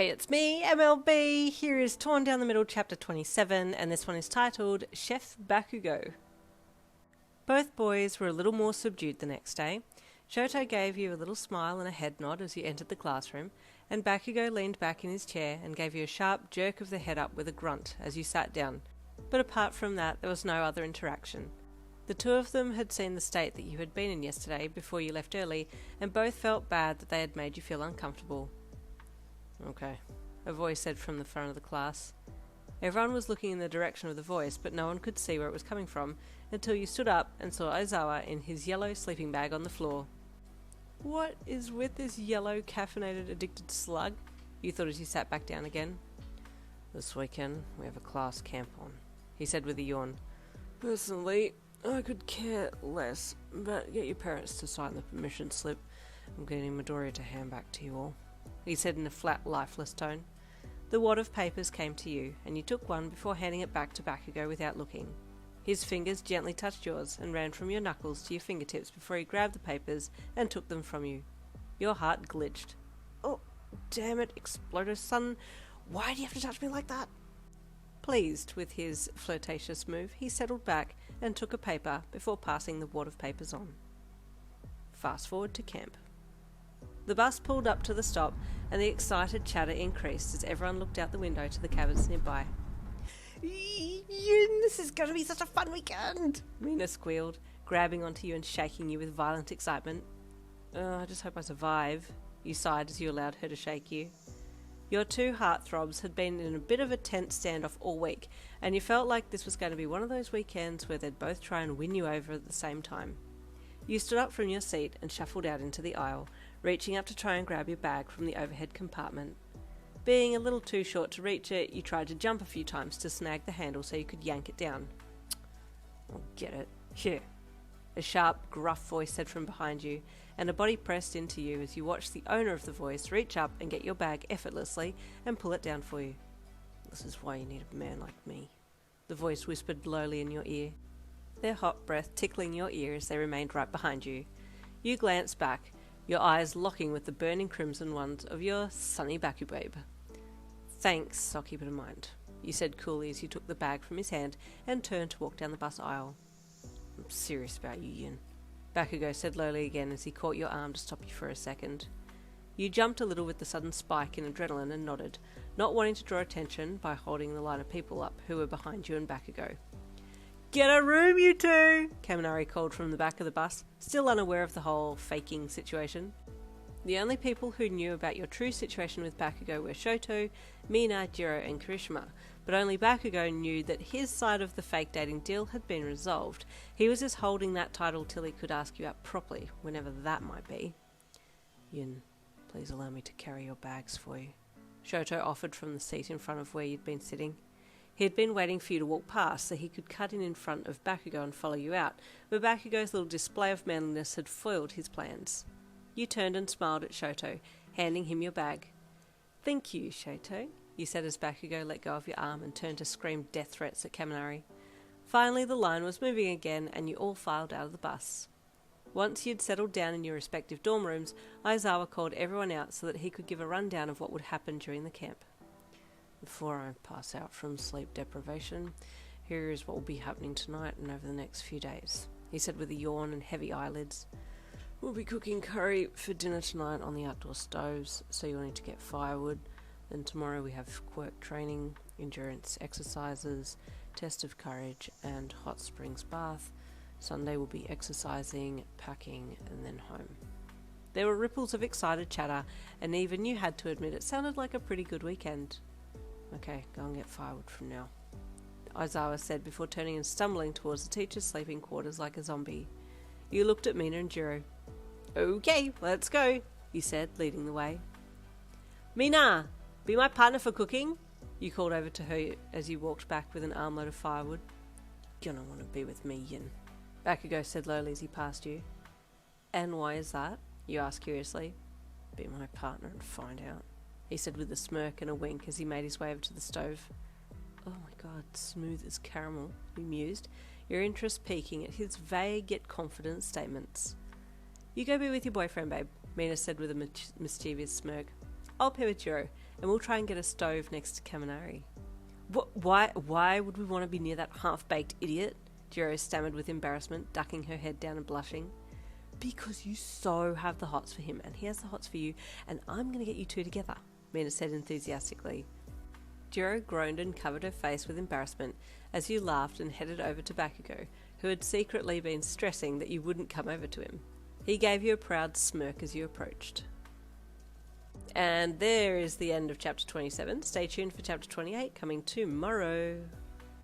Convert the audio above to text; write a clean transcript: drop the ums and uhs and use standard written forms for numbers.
Hey, it's me, MLB. Here is Torn Down the Middle, Chapter 27, and this one is titled Chef Bakugou. Both boys were a little more subdued the next day. Shoto gave you a little smile and a head nod as you entered the classroom, and Bakugou leaned back in his chair and gave you a sharp jerk of the head up with a grunt as you sat down. But apart from that, there was no other interaction. The two of them had seen the state that you had been in yesterday before you left early, and both felt bad that they had made you feel uncomfortable. Okay, a voice said from the front of the class. Everyone was looking in the direction of the voice, but no one could see where it was coming from until you stood up and saw Aizawa in his yellow sleeping bag on the floor. What is with this yellow, caffeinated, addicted slug? You thought as you sat back down again. This weekend, we have a class camp on, he said with a yawn. Personally, I could care less, but get your parents to sign the permission slip. I'm getting Midoriya to hand back to you all, he said in a flat, lifeless tone. The wad of papers came to you, and you took one before handing it back to Bakugou without looking. His fingers gently touched yours and ran from your knuckles to your fingertips before he grabbed the papers and took them from you. Your heart glitched. Oh, damn it, exploded, son. Why do you have to touch me like that? Pleased with his flirtatious move, he settled back and took a paper before passing the wad of papers on. Fast forward to camp. The bus pulled up to the stop, and the excited chatter increased as everyone looked out the window to the cabins nearby. This is going to be such a fun weekend, Mina squealed, grabbing onto you and shaking you with violent excitement. I just hope I survive, you sighed as you allowed her to shake you. Your two heartthrobs had been in a bit of a tense standoff all week, and you felt like this was going to be one of those weekends where they'd both try and win you over at the same time. You stood up from your seat and shuffled out into the aisle, reaching up to try and grab your bag from the overhead compartment. Being a little too short to reach it, you tried to jump a few times to snag the handle so you could yank it down. I'll get it. Here. A sharp, gruff voice said from behind you, and a body pressed into you as you watched the owner of the voice reach up and get your bag effortlessly and pull it down for you. This is why you need a man like me, the voice whispered lowly in your ear, their hot breath tickling your ear as they remained right behind you. You glanced back, your eyes locking with the burning crimson ones of your sunny Baku babe. Thanks, I'll keep it in mind, you said coolly as you took the bag from his hand and turned to walk down the bus aisle. I'm serious about you, Yin, Bakugou said lowly again as he caught your arm to stop you for a second. You jumped a little with the sudden spike in adrenaline and nodded, not wanting to draw attention by holding the line of people up who were behind you and Bakugou. Get a room, you two, Kaminari called from the back of the bus, still unaware of the whole faking situation. The only people who knew about your true situation with Bakugou were Shoto, Mina, Jiro and Kirishima, but only Bakugou knew that his side of the fake dating deal had been resolved. He was just holding that title till he could ask you out properly, whenever that might be. Yin, please allow me to carry your bags for you, Shoto offered from the seat in front of where you'd been sitting. He had been waiting for you to walk past so he could cut in front of Bakugou and follow you out, but Bakugou's little display of manliness had foiled his plans. You turned and smiled at Shoto, handing him your bag. Thank you, Shoto, you said as Bakugou let go of your arm and turned to scream death threats at Kaminari. Finally the line was moving again and you all filed out of the bus. Once you'd settled down in your respective dorm rooms, Aizawa called everyone out so that he could give a rundown of what would happen during the camp. Before I pass out from sleep deprivation, here is what will be happening tonight and over the next few days, he said with a yawn and heavy eyelids. We'll be cooking curry for dinner tonight on the outdoor stoves, so you'll need to get firewood. Then tomorrow we have Quirk training, endurance exercises, test of courage and hot springs bath. Sunday will be exercising, packing and then home. There were ripples of excited chatter, and even you had to admit it sounded like a pretty good weekend. Okay, go and get firewood from now, Aizawa said before turning and stumbling towards the teacher's sleeping quarters like a zombie. You looked at Mina and Jiro. Okay, let's go, you said, leading the way. Mina, be my partner for cooking, you called over to her as you walked back with an armload of firewood. You're gonna want to be with me, Yin, Bakugou said lowly as he passed you. And why is that? You asked curiously. Be my partner and find out, he said with a smirk and a wink as he made his way over to the stove. Oh my god, smooth as caramel, you mused, your interest piquing at his vague yet confident statements. You go be with your boyfriend, babe, Mina said with a mischievous smirk. I'll pair with Jiro, and we'll try and get a stove next to Kaminari. Why would we want to be near that half-baked idiot? Jiro stammered with embarrassment, ducking her head down and blushing. Because you so have the hots for him, and he has the hots for you, and I'm going to get you two together, Mina said enthusiastically. Jiro groaned and covered her face with embarrassment as you laughed and headed over to Bakugou, who had secretly been stressing that you wouldn't come over to him. He gave you a proud smirk as you approached. And there is the end of chapter 27. Stay tuned for chapter 28 coming tomorrow.